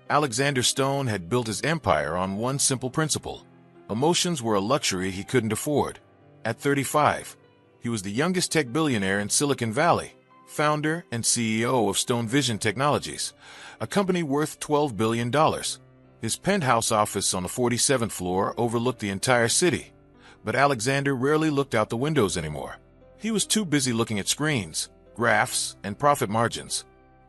Alexander Stone had built his empire on one simple principle. Emotions were a luxury he couldn't afford. At 35, he was the youngest tech billionaire in Silicon Valley, founder and CEO of Stone Vision Technologies, a company worth $12 billion. His penthouse office on the 47th floor overlooked the entire city, but Alexander rarely looked out the windows anymore. He was too busy looking at screens, graphs, and profit margins.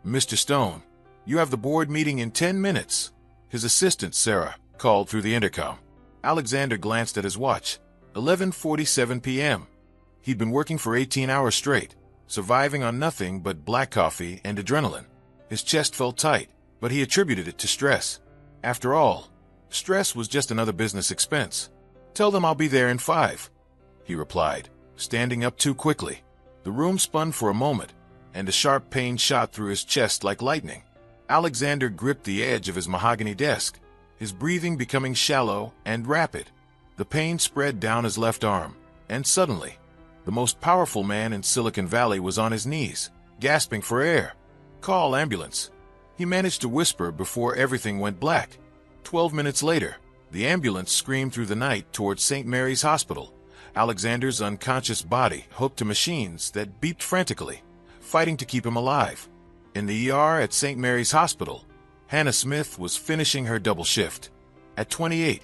"Mr. Stone, you have the board meeting in 10 minutes. His assistant, Sarah, called through the intercom. Alexander glanced at his watch. 11:47 p.m. He'd been working for 18 hours straight, surviving on nothing but black coffee and adrenaline. His chest felt tight, but he attributed it to stress. After all, stress was just another business expense. "Tell them I'll be there in 5, he replied, standing up too quickly. The room spun for a moment, and a sharp pain shot through his chest like lightning. Alexander gripped the edge of his mahogany desk, his breathing becoming shallow and rapid. The pain spread down his left arm, and suddenly, the most powerful man in Silicon Valley was on his knees, gasping for air. "Call ambulance," he managed to whisper before everything went black. 12 minutes later, the ambulance screamed through the night towards St. Mary's Hospital. Alexander's unconscious body hooked to machines that beeped frantically, fighting to keep him alive. In the ER at St. Mary's Hospital, Hannah Smith was finishing her double shift. At 28,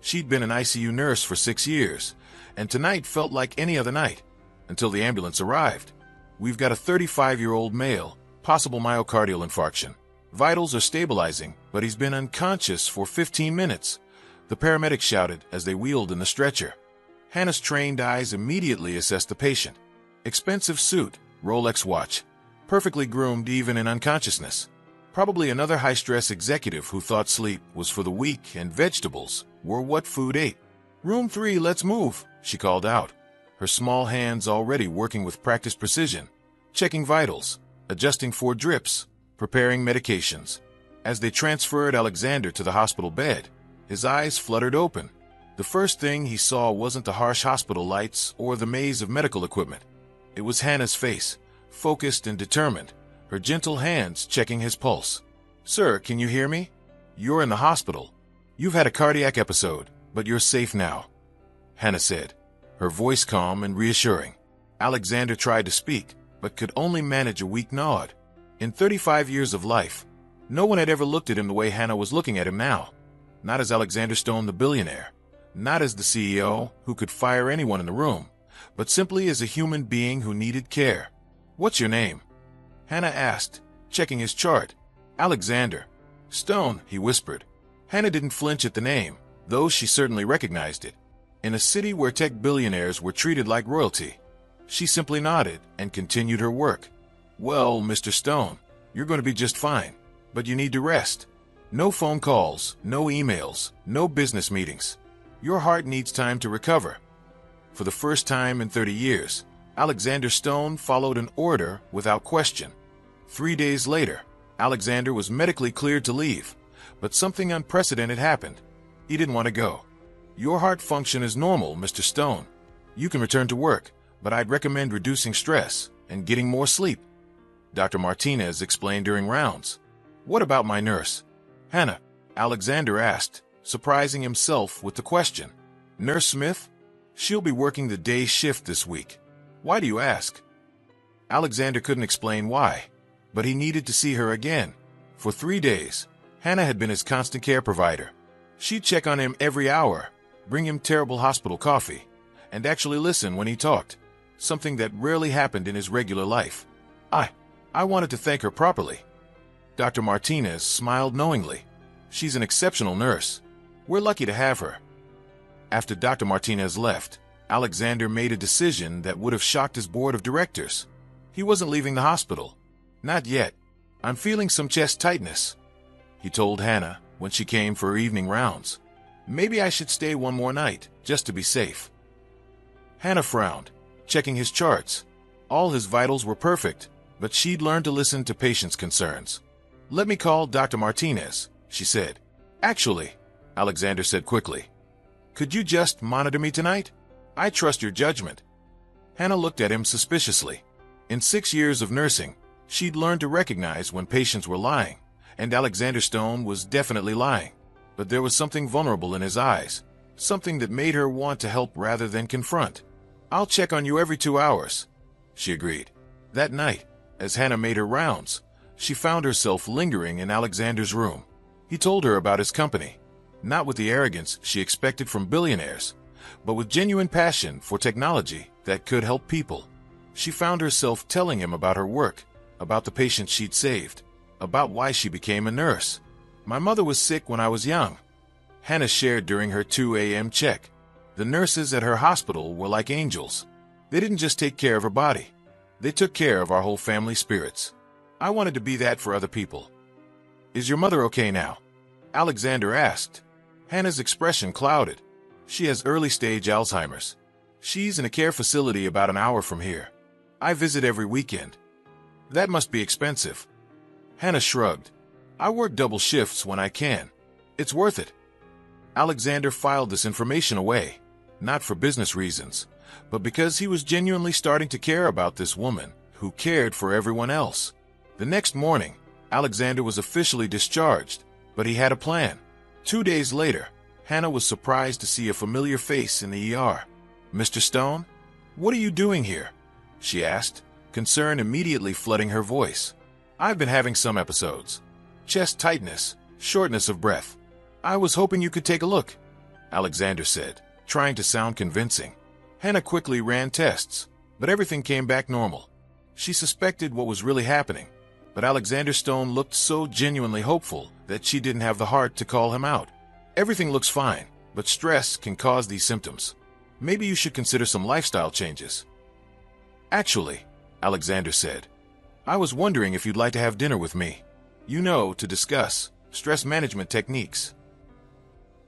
she'd been an ICU nurse for 6 years, and tonight felt like any other night, until the ambulance arrived. "We've got a 35-year-old male, possible myocardial infarction. Vitals are stabilizing, but he's been unconscious for 15 minutes, the paramedics shouted as they wheeled in the stretcher. Hannah's trained eyes immediately assessed the patient. Expensive suit, Rolex watch, perfectly groomed even in unconsciousness. Probably another high-stress executive who thought sleep was for the weak and vegetables were what food ate. "Room 3, let's move," she called out, her small hands already working with practiced precision, checking vitals, adjusting for drips, preparing medications. As they transferred Alexander to the hospital bed, his eyes fluttered open. The first thing he saw wasn't the harsh hospital lights or the maze of medical equipment. It was Hannah's face, focused and determined, her gentle hands checking his pulse. "Sir, can you hear me? You're in the hospital. You've had a cardiac episode, but you're safe now," Hannah said, her voice calm and reassuring. Alexander tried to speak, but could only manage a weak nod. In 35 years of life, no one had ever looked at him the way Hannah was looking at him now. Not as Alexander Stone the billionaire, not as the CEO who could fire anyone in the room, but simply as a human being who needed care. "What's your name?" Hannah asked, checking his chart. "Alexander Stone," he whispered. Hannah didn't flinch at the name, though she certainly recognized it. In a city where tech billionaires were treated like royalty, she simply nodded and continued her work. "Well, Mr. Stone, you're going to be just fine, but you need to rest. No phone calls, no emails, no business meetings. Your heart needs time to recover." For the first time in 30 years, Alexander Stone followed an order without question. 3 days later, Alexander was medically cleared to leave, but something unprecedented happened. He didn't want to go. "Your heart function is normal, Mr. Stone. You can return to work, but I'd recommend reducing stress and getting more sleep," Dr. Martinez explained during rounds. "What about my nurse, Hannah?" Alexander asked, surprising himself with the question. "Nurse Smith? She'll be working the day shift this week. Why do you ask?" Alexander couldn't explain why, but he needed to see her again. For 3 days, Hannah had been his constant care provider. She'd check on him every hour, bring him terrible hospital coffee, and actually listen when he talked, something that rarely happened in his regular life. I wanted to thank her properly." Dr. Martinez smiled knowingly. "She's an exceptional nurse. We're lucky to have her." After Dr. Martinez left, Alexander made a decision that would have shocked his board of directors. He wasn't leaving the hospital. "Not yet. I'm feeling some chest tightness," he told Hannah when she came for her evening rounds. "Maybe I should stay one more night, just to be safe." Hannah frowned, checking his charts. All his vitals were perfect, but she'd learned to listen to patients' concerns. "Let me call Dr. Martinez," she said. "Actually," Alexander said quickly, "could you just monitor me tonight? I trust your judgment." Hannah looked at him suspiciously. In 6 years of nursing, she'd learned to recognize when patients were lying, And Alexander Stone was definitely lying. But there was something vulnerable in his eyes, something that made her want to help rather than confront. "I'll check on you every 2 hours," she agreed. That night, as Hannah made her rounds, she found herself lingering in Alexander's room. He told her about his company, not with the arrogance she expected from billionaires, but with genuine passion for technology that could help people. She found herself telling him about her work, about the patients she'd saved, about why she became a nurse. "My mother was sick when I was young," Hannah shared during her 2 a.m. check. The nurses at her hospital were like angels. They didn't just take care of her body. They took care of our whole family spirits. I wanted to be that for other people. "Is your mother okay now?" Alexander asked. Hannah's expression clouded. "She has early-stage Alzheimer's. She's in a care facility about an hour from here. I visit every weekend." "That must be expensive." Hannah shrugged. "I work double shifts when I can. It's worth it." Alexander filed this information away, not for business reasons, but because he was genuinely starting to care about this woman who cared for everyone else. The next morning, Alexander was officially discharged, but he had a plan. 2 days later, Hannah was surprised to see a familiar face in the ER. "Mr. Stone, what are you doing here?" she asked, concern immediately flooding her voice. "I've been having some episodes. Chest tightness, shortness of breath. I was hoping you could take a look," Alexander said, trying to sound convincing. Hannah quickly ran tests, but everything came back normal. She suspected what was really happening, but Alexander Stone looked so genuinely hopeful that she didn't have the heart to call him out. "Everything looks fine, but stress can cause these symptoms. Maybe you should consider some lifestyle changes." "Actually," Alexander said, "I was wondering if you'd like to have dinner with me. To discuss stress management techniques."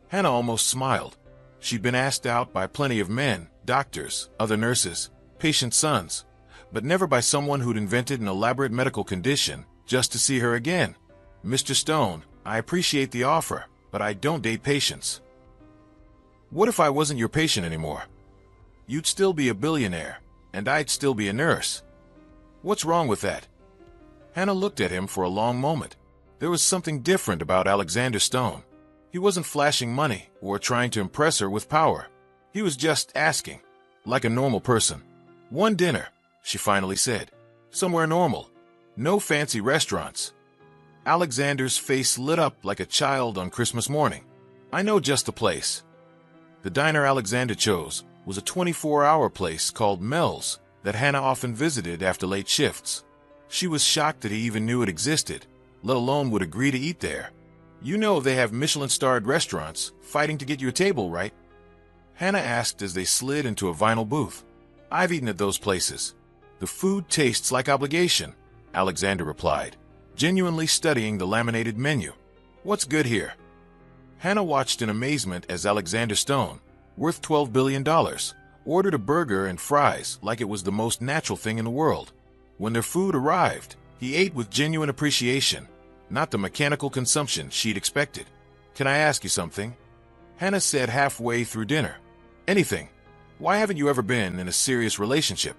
Hannah almost smiled. She'd been asked out by plenty of men, doctors, other nurses, patient sons, but never by someone who'd invented an elaborate medical condition just to see her again. "Mr. Stone, I appreciate the offer, but I don't date patients." "What if I wasn't your patient anymore? You'd still be a billionaire, and I'd still be a nurse. What's wrong with that?" Hannah looked at him for a long moment. There was something different about Alexander Stone. He wasn't flashing money or trying to impress her with power. He was just asking, like a normal person. "One dinner," she finally said. "Somewhere normal. No fancy restaurants." Alexander's face lit up like a child on Christmas morning. "I know just the place." The diner Alexander chose was a 24-hour place called Mel's that Hannah often visited after late shifts. She was shocked that he even knew it existed, let alone would agree to eat there. They have Michelin-starred restaurants fighting to get you a table, right?" Hannah asked as they slid into a vinyl booth. "I've eaten at those places. The food tastes like obligation," Alexander replied, genuinely studying the laminated menu. "What's good here?" Hannah watched in amazement as Alexander Stone, worth $12 billion, ordered a burger and fries like it was the most natural thing in the world. When their food arrived, he ate with genuine appreciation, not the mechanical consumption she'd expected. "Can I ask you something?" Hannah said halfway through dinner. "Anything. Why haven't you ever been in a serious relationship?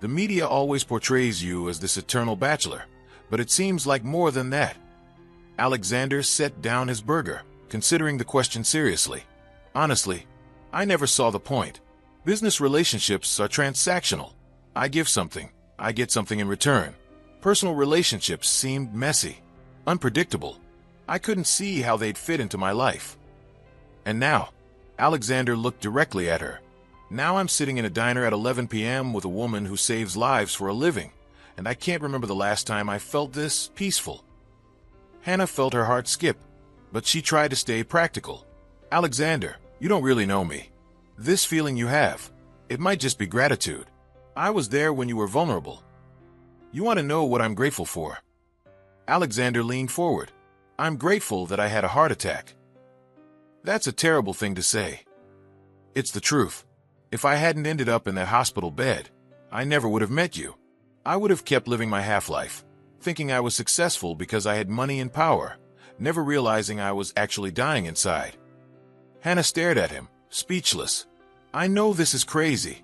The media always portrays you as this eternal bachelor, but it seems like more than that." Alexander set down his burger, considering the question seriously. "Honestly, I never saw the point. Business relationships are transactional. I give something, I get something in return. Personal relationships seemed messy, unpredictable. I couldn't see how they'd fit into my life. And now," Alexander looked directly at her, "now I'm sitting in a diner at 11 p.m. with a woman who saves lives for a living, and I can't remember the last time I felt this peaceful." Hannah felt her heart skip, but she tried to stay practical. "Alexander, you don't really know me. This feeling you have, it might just be gratitude. I was there when you were vulnerable. You want to know what I'm grateful for?" Alexander leaned forward. "I'm grateful that I had a heart attack." "That's a terrible thing to say." "It's the truth. If I hadn't ended up in that hospital bed, I never would have met you. I would have kept living my half-life, thinking I was successful because I had money and power, never realizing I was actually dying inside." Hannah stared at him, speechless. "I know this is crazy,"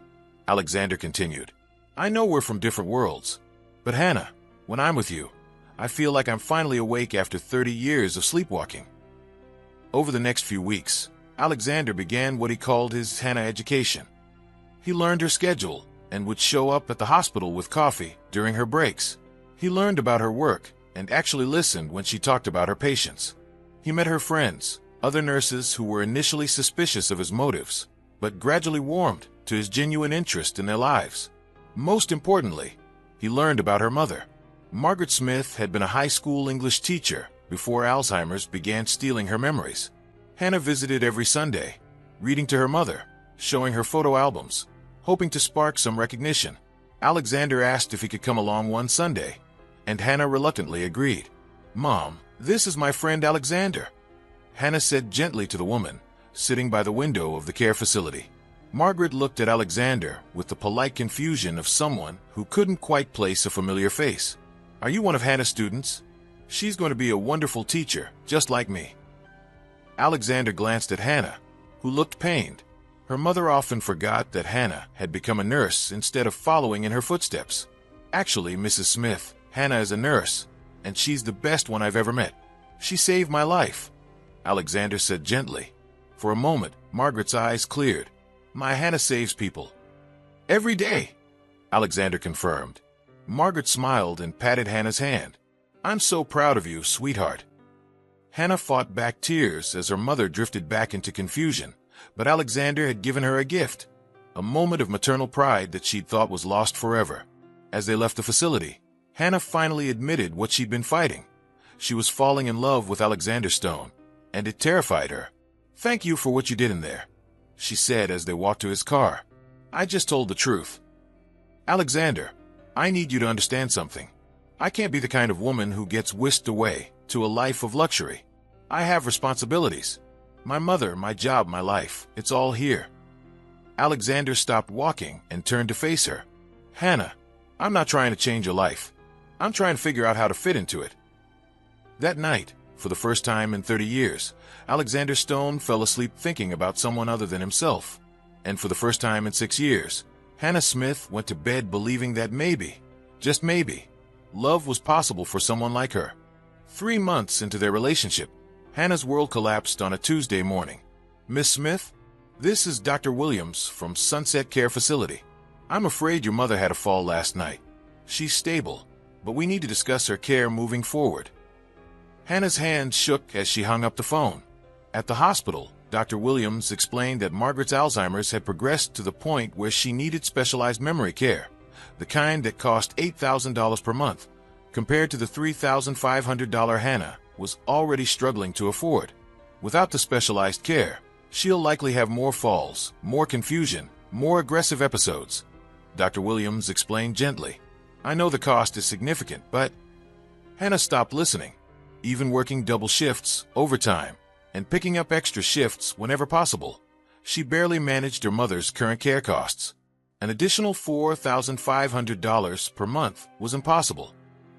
Alexander continued. "I know we're from different worlds. But Hannah, when I'm with you, I feel like I'm finally awake after 30 years of sleepwalking." Over the next few weeks, Alexander began what he called his Hannah education. He learned her schedule and would show up at the hospital with coffee during her breaks. He learned about her work and actually listened when she talked about her patients. He met her friends, other nurses who were initially suspicious of his motives, but gradually warmed to his genuine interest in their lives. Most importantly, he learned about her mother. Margaret Smith had been a high school English teacher before Alzheimer's began stealing her memories. Hannah visited every Sunday, reading to her mother, showing her photo albums, hoping to spark some recognition. Alexander asked if he could come along one Sunday, and Hannah reluctantly agreed. "Mom, this is my friend Alexander," Hannah said gently to the woman, sitting by the window of the care facility. Margaret looked at Alexander with the polite confusion of someone who couldn't quite place a familiar face. "Are you one of Hannah's students? She's going to be a wonderful teacher, just like me." Alexander glanced at Hannah, who looked pained. Her mother often forgot that Hannah had become a nurse instead of following in her footsteps. "Actually, Mrs. Smith, Hannah is a nurse, and she's the best one I've ever met. She saved my life," Alexander said gently. For a moment, Margaret's eyes cleared. "My Hannah saves people." "Every day," Alexander confirmed. Margaret smiled and patted Hannah's hand. "I'm so proud of you, sweetheart." Hannah fought back tears as her mother drifted back into confusion, but Alexander had given her a gift, a moment of maternal pride that she'd thought was lost forever. As they left the facility, Hannah finally admitted what she'd been fighting. She was falling in love with Alexander Stone, and it terrified her. "Thank you for what you did in there," she said as they walked to his car. "I just told the truth." "Alexander, I need you to understand something. I can't be the kind of woman who gets whisked away to a life of luxury. I have responsibilities. My mother, my job, my life, it's all here." Alexander stopped walking and turned to face her. "Hannah, I'm not trying to change your life. I'm trying to figure out how to fit into it." That night, for the first time in 30 years, Alexander Stone fell asleep thinking about someone other than himself. And for the first time in 6 years, Hannah Smith went to bed believing that maybe, just maybe, love was possible for someone like her. 3 months into their relationship, Hannah's world collapsed on a Tuesday morning. "Miss Smith, this is Dr. Williams from Sunset Care Facility. I'm afraid your mother had a fall last night. She's stable, but we need to discuss her care moving forward." Hannah's hand shook as she hung up the phone. At the hospital, Dr. Williams explained that Margaret's Alzheimer's had progressed to the point where she needed specialized memory care, the kind that cost $8,000 per month, compared to the $3,500 Hannah was already struggling to afford. Without the specialized care, she'll likely have more falls, more confusion, more aggressive episodes, Dr. Williams explained gently. "I know the cost is significant, but..." Hannah stopped listening. Even working double shifts, overtime, and picking up extra shifts whenever possible, she barely managed her mother's current care costs. An additional $4,500 per month was impossible.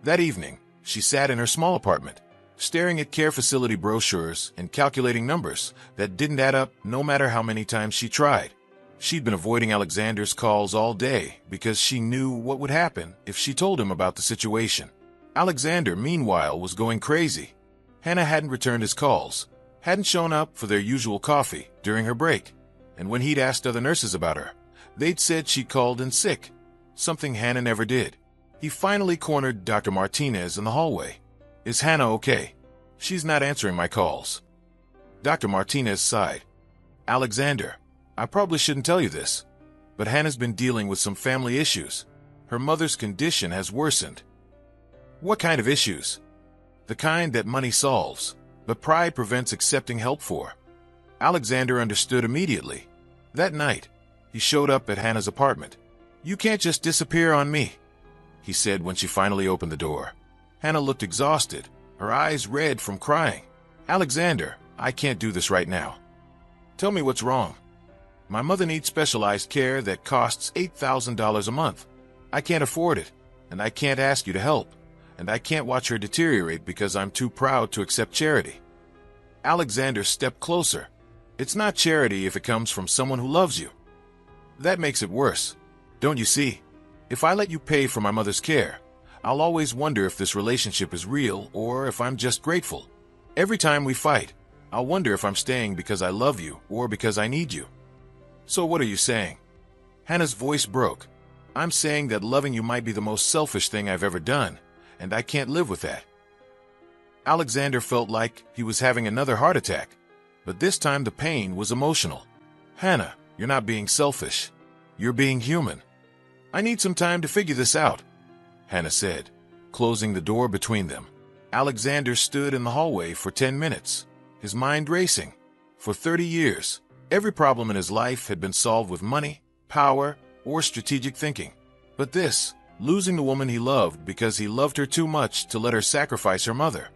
That evening, she sat in her small apartment, staring at care facility brochures and calculating numbers that didn't add up no matter how many times she tried. She'd been avoiding Alexander's calls all day because she knew what would happen if she told him about the situation. Alexander, meanwhile, was going crazy. Hannah hadn't returned his calls, hadn't shown up for their usual coffee during her break, and when he'd asked other nurses about her, they'd said she'd called in sick, something Hannah never did. He finally cornered Dr. Martinez in the hallway. "Is Hannah okay? She's not answering my calls." Dr. Martinez sighed. "Alexander, I probably shouldn't tell you this, but Hannah's been dealing with some family issues. Her mother's condition has worsened." "What kind of issues?" "The kind that money solves, but pride prevents accepting help for." Alexander understood immediately. That night, he showed up at Hannah's apartment. "You can't just disappear on me," he said when she finally opened the door. Hannah looked exhausted, her eyes red from crying. "Alexander, I can't do this right now. Tell me what's wrong." "My mother needs specialized care that costs $8,000 a month. I can't afford it, and I can't ask you to help, and I can't watch her deteriorate because I'm too proud to accept charity." Alexander stepped closer. "It's not charity if it comes from someone who loves you. That makes it worse. Don't you see? If I let you pay for my mother's care, I'll always wonder if this relationship is real or if I'm just grateful. Every time we fight, I'll wonder if I'm staying because I love you or because I need you. So what are you saying? Hannah's voice broke. I'm saying that loving you might be the most selfish thing I've ever done, and I can't live with that. Alexander felt like he was having another heart attack, but this time the pain was emotional. Hannah, you're not being selfish. You're being human. I need some time to figure this out, Hannah said, closing the door between them. Alexander stood in the hallway for 10 minutes, his mind racing. For 30 years, every problem in his life had been solved with money, power, or strategic thinking. But this, losing the woman he loved because he loved her too much to let her sacrifice her mother.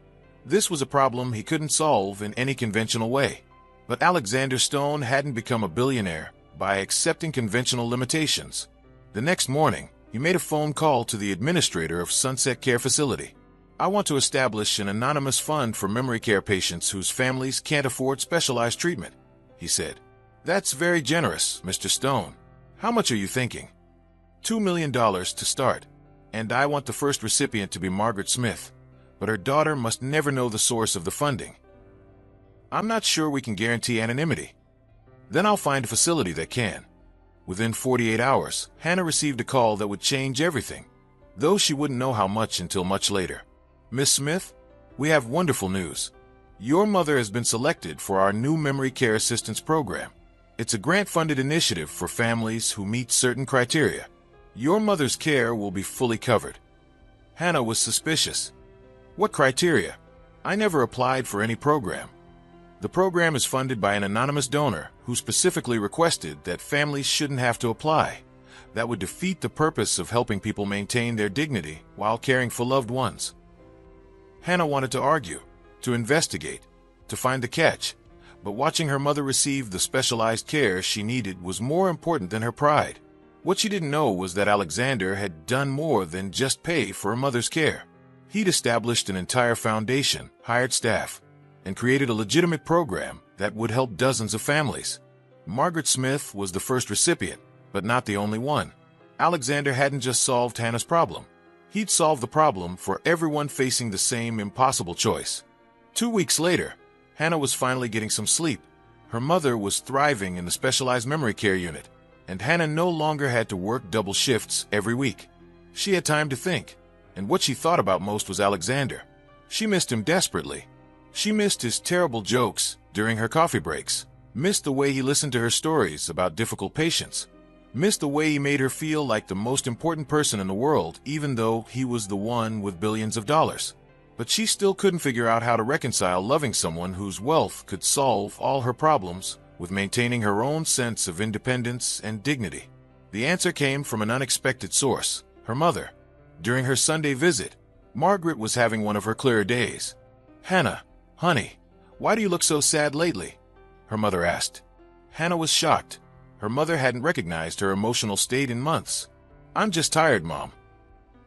This was a problem he couldn't solve in any conventional way. But Alexander Stone hadn't become a billionaire by accepting conventional limitations. The next morning, he made a phone call to the administrator of Sunset Care Facility. I want to establish an anonymous fund for memory care patients whose families can't afford specialized treatment, he said. That's very generous, Mr. Stone. How much are you thinking? $2 million to start. And I want the first recipient to be Margaret Smith, but her daughter must never know the source of the funding. I'm not sure we can guarantee anonymity. Then I'll find a facility that can. Within 48 hours, Hannah received a call that would change everything, though she wouldn't know how much until much later. Miss Smith, we have wonderful news. Your mother has been selected for our new Memory Care Assistance Program. It's a grant-funded initiative for families who meet certain criteria. Your mother's care will be fully covered. Hannah was suspicious. What criteria? I never applied for any program. The program is funded by an anonymous donor who specifically requested that families shouldn't have to apply. That would defeat the purpose of helping people maintain their dignity while caring for loved ones. Hannah wanted to argue, to investigate, to find the catch, but watching her mother receive the specialized care she needed was more important than her pride. What she didn't know was that Alexander had done more than just pay for her mother's care. He'd established an entire foundation, hired staff, and created a legitimate program that would help dozens of families. Margaret Smith was the first recipient, but not the only one. Alexander hadn't just solved Hannah's problem. He'd solved the problem for everyone facing the same impossible choice. 2 weeks later, Hannah was finally getting some sleep. Her mother was thriving in the specialized memory care unit, and Hannah no longer had to work double shifts every week. She had time to think, and what she thought about most was Alexander. She missed him desperately. She missed his terrible jokes during her coffee breaks, missed the way he listened to her stories about difficult patients, missed the way he made her feel like the most important person in the world, even though he was the one with billions of dollars. But she still couldn't figure out how to reconcile loving someone whose wealth could solve all her problems with maintaining her own sense of independence and dignity. The answer came from an unexpected source, her mother. During her Sunday visit, Margaret was having one of her clearer days. "Hannah, honey, why do you look so sad lately?" her mother asked. Hannah was shocked. Her mother hadn't recognized her emotional state in months. "I'm just tired, Mom."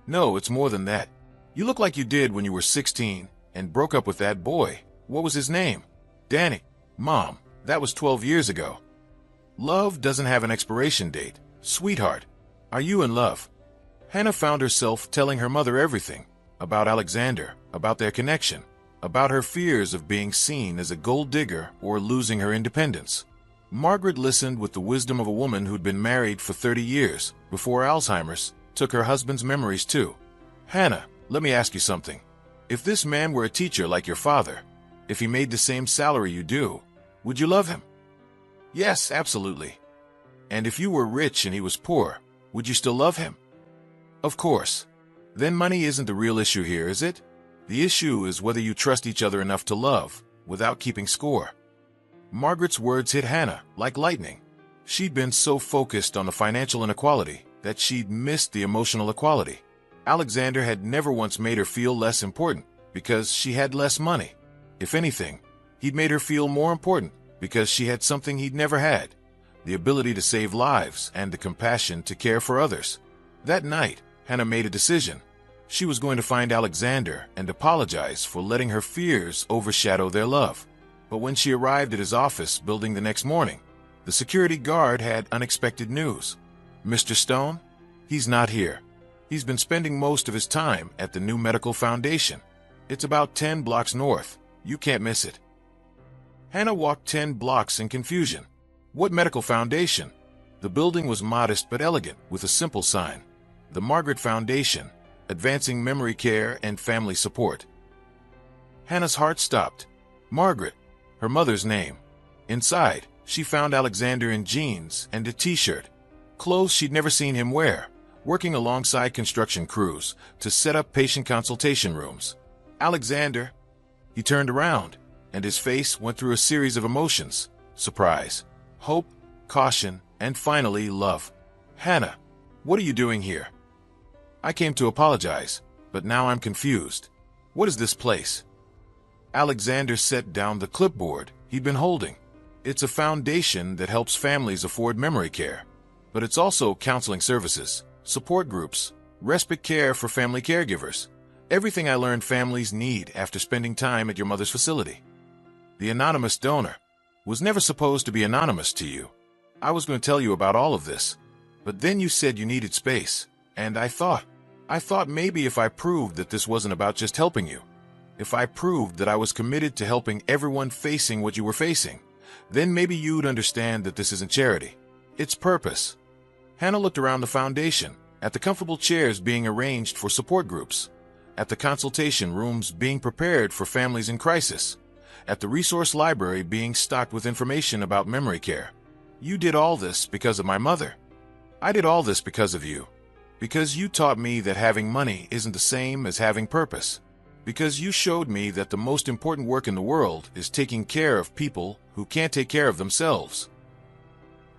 "No, it's more than that. You look like you did when you were 16 and broke up with that boy. What was his name?" "Danny." "Mom, that was 12 years ago." "Love doesn't have an expiration date. Sweetheart, are you in love?" Hannah found herself telling her mother everything about Alexander, about their connection, about her fears of being seen as a gold digger or losing her independence. Margaret listened with the wisdom of a woman who'd been married for 30 years before Alzheimer's took her husband's memories too. "Hannah, let me ask you something. If this man were a teacher like your father, if he made the same salary you do, would you love him?" "Yes, absolutely." "And if you were rich and he was poor, would you still love him?" "Of course." "Then money isn't the real issue here, is it? The issue is whether you trust each other enough to love without keeping score." Margaret's words hit Hannah like lightning. She'd been so focused on the financial inequality that she'd missed the emotional equality. Alexander had never once made her feel less important because she had less money. If anything, he'd made her feel more important because she had something he'd never had, the ability to save lives and the compassion to care for others. That night, Hannah made a decision. She was going to find Alexander and apologize for letting her fears overshadow their love. But when she arrived at his office building the next morning, the security guard had unexpected news. "Mr. Stone? He's not here. He's been spending most of his time at the new medical foundation. It's about 10 blocks north. You can't miss it. Hannah walked 10 blocks in confusion. What medical foundation? The building was modest but elegant, with a simple sign. The Margaret Foundation, advancing memory care and family support. Hannah's heart stopped. Margaret, her mother's name. Inside, she found Alexander in jeans and a t-shirt, clothes she'd never seen him wear, working alongside construction crews to set up patient consultation rooms. Alexander. He turned around, and his face went through a series of emotions: surprise, hope, caution, and finally love. Hannah, what are you doing here? I came to apologize, but now I'm confused. What is this place? Alexander set down the clipboard he'd been holding. It's a foundation that helps families afford memory care, but it's also counseling services, support groups, respite care for family caregivers. Everything I learned families need after spending time at your mother's facility. The anonymous donor was never supposed to be anonymous to you. I was going to tell you about all of this, but then you said you needed space, and I thought maybe if I proved that this wasn't about just helping you, if I proved that I was committed to helping everyone facing what you were facing, then maybe you'd understand that this isn't charity. It's purpose. Hannah looked around the foundation, at the comfortable chairs being arranged for support groups, at the consultation rooms being prepared for families in crisis, at the resource library being stocked with information about memory care. You did all this because of my mother. I did all this because of you. Because you taught me that having money isn't the same as having purpose. Because you showed me that the most important work in the world is taking care of people who can't take care of themselves.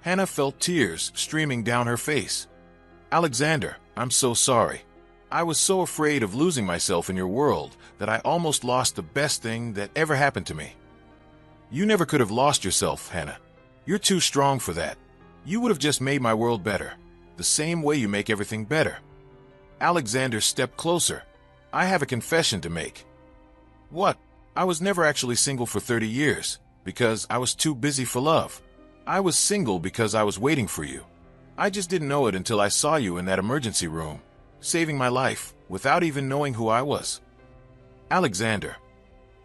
Hannah felt tears streaming down her face. Alexander, I'm so sorry. I was so afraid of losing myself in your world that I almost lost the best thing that ever happened to me. You never could have lost yourself, Hannah. You're too strong for that. You would have just made my world better, the same way you make everything better. Alexander stepped closer. I have a confession to make. What? I was never actually single for 30 years, because I was too busy for love. I was single because I was waiting for you. I just didn't know it until I saw you in that emergency room, saving my life, without even knowing who I was. Alexander,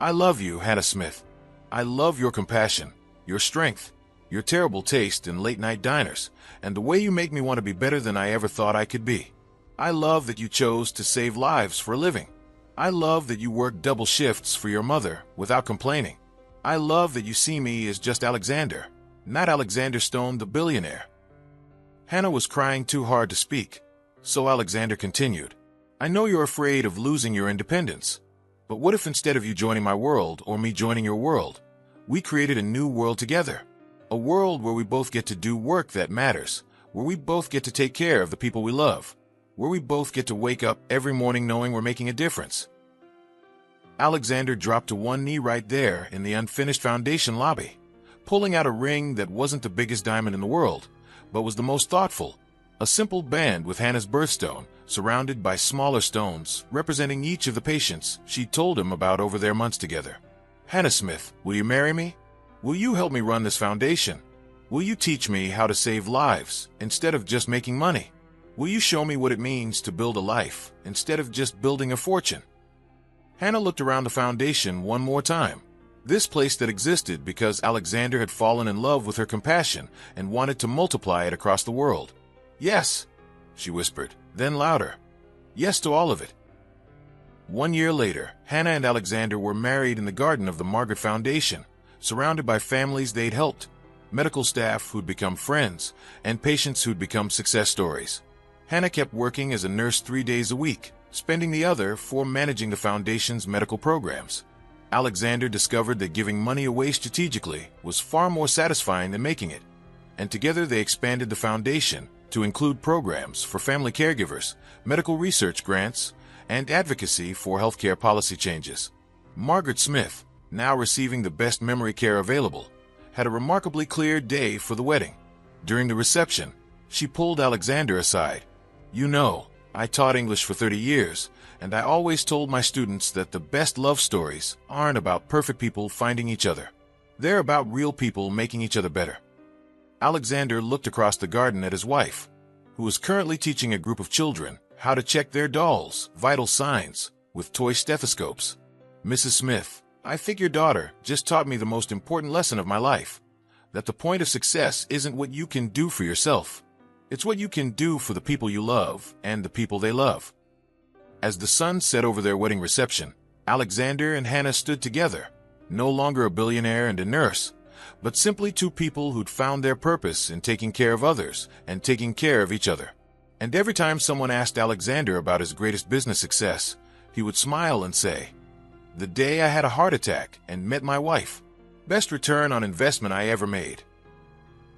I love you, Hannah Smith. I love your compassion, your strength, your terrible taste in late-night diners, and the way you make me want to be better than I ever thought I could be. I love that you chose to save lives for a living. I love that you work double shifts for your mother without complaining. I love that you see me as just Alexander, not Alexander Stone the billionaire. Hannah was crying too hard to speak, so Alexander continued. I know you're afraid of losing your independence, but what if instead of you joining my world or me joining your world, we created a new world together? A world where we both get to do work that matters, where we both get to take care of the people we love, where we both get to wake up every morning knowing we're making a difference. Alexander dropped to one knee right there in the unfinished foundation lobby, pulling out a ring that wasn't the biggest diamond in the world, but was the most thoughtful, a simple band with Hannah's birthstone, surrounded by smaller stones representing each of the patients she'd told him about over their months together. Hannah Smith, will you marry me? Will you help me run this foundation? Will you teach me how to save lives instead of just making money? Will you show me what it means to build a life instead of just building a fortune? Hannah looked around the foundation one more time. This place that existed because Alexander had fallen in love with her compassion and wanted to multiply it across the world. Yes, she whispered, then louder. Yes to all of it. 1 year later, Hannah and Alexander were married in the garden of the Margaret Foundation, surrounded by families they'd helped, medical staff who'd become friends, and patients who'd become success stories. Hannah kept working as a nurse 3 days a week, spending the other 4 managing the foundation's medical programs. Alexander discovered that giving money away strategically was far more satisfying than making it, and together they expanded the foundation to include programs for family caregivers, medical research grants, and advocacy for healthcare policy changes. Margaret Smith, now receiving the best memory care available, had a remarkably clear day for the wedding. During the reception, she pulled Alexander aside. You know, I taught English for 30 years, and I always told my students that the best love stories aren't about perfect people finding each other. They're about real people making each other better. Alexander looked across the garden at his wife, who was currently teaching a group of children how to check their dolls' vital signs with toy stethoscopes. Mrs. Smith, I think your daughter just taught me the most important lesson of my life, that the point of success isn't what you can do for yourself. It's what you can do for the people you love and the people they love. As the sun set over their wedding reception, Alexander and Hannah stood together, no longer a billionaire and a nurse, but simply two people who'd found their purpose in taking care of others and taking care of each other. And every time someone asked Alexander about his greatest business success, he would smile and say, "The day I had a heart attack and met my wife. Best return on investment I ever made."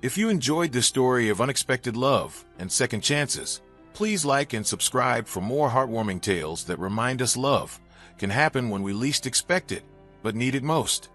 If you enjoyed this story of unexpected love and second chances, please like and subscribe for more heartwarming tales that remind us love can happen when we least expect it, but need it most.